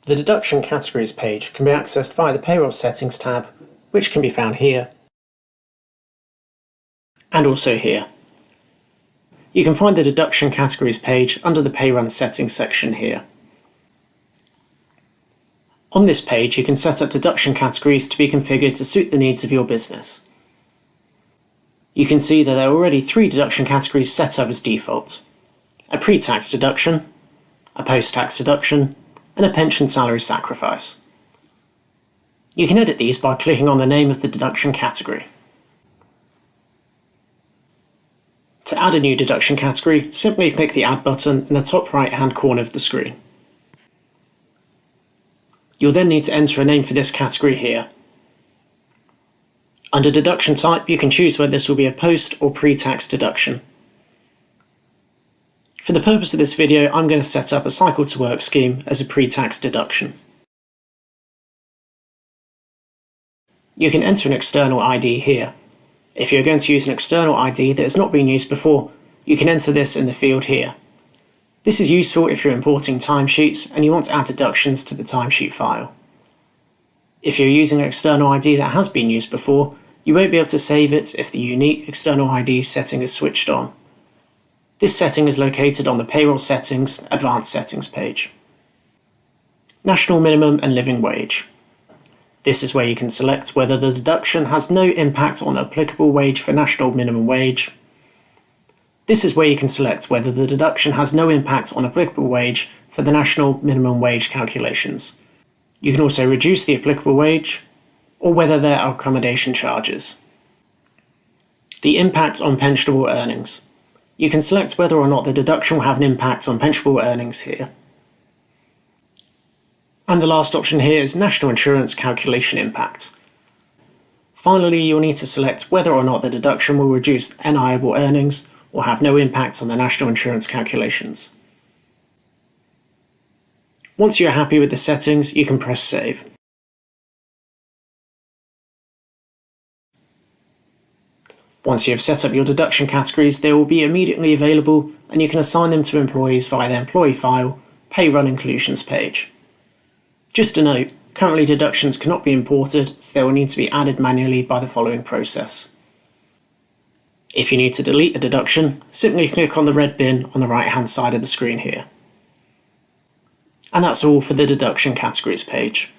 The Deduction Categories page can be accessed via the Payroll Settings tab, which can be found here and also here. You can find the Deduction Categories page under the Pay Run Settings section here. On this page, you can set up deduction categories to be configured to suit the needs of your business. You can see that there are already 3 deduction categories set up as default: a pre-tax deduction, a post-tax deduction, and a pension salary sacrifice. You can edit these by clicking on the name of the deduction category. To add a new deduction category, simply click the Add button in the top right-hand corner of the screen. You'll then need to enter a name for this category here. Under deduction type, you can choose whether this will be a post or pre-tax deduction. For the purpose of this video, I'm going to set up a cycle to work scheme as a pre-tax deduction. You can enter an external ID here. If you're going to use an external ID that has not been used before, you can enter this in the field here. This is useful if you're importing timesheets and you want to add deductions to the timesheet file. If you're using an external ID that has been used before, you won't be able to save it if the Unique External ID setting is switched on. This setting is located on the Payroll Settings Advanced Settings page. National Minimum and Living Wage. This is where you can select whether the deduction has no impact on applicable wage for National Minimum Wage. This is where you can select whether the deduction has no impact on applicable wage for the National Minimum Wage calculations. You can also reduce the applicable wage, or whether there are accommodation charges. The impact on pensionable earnings. You can select whether or not the deduction will have an impact on pensionable earnings here. And the last option here is National Insurance Calculation Impact. Finally, you'll need to select whether or not the deduction will reduce NI-able earnings or have no impact on the national insurance calculations. Once you're happy with the settings, you can press Save. Once you have set up your deduction categories, they will be immediately available and you can assign them to employees via the Employee File, Pay Run Inclusions page. Just a note, currently deductions cannot be imported, so they will need to be added manually by the following process. If you need to delete a deduction, simply click on the red bin on the right-hand side of the screen here. And that's all for the Deduction Categories page.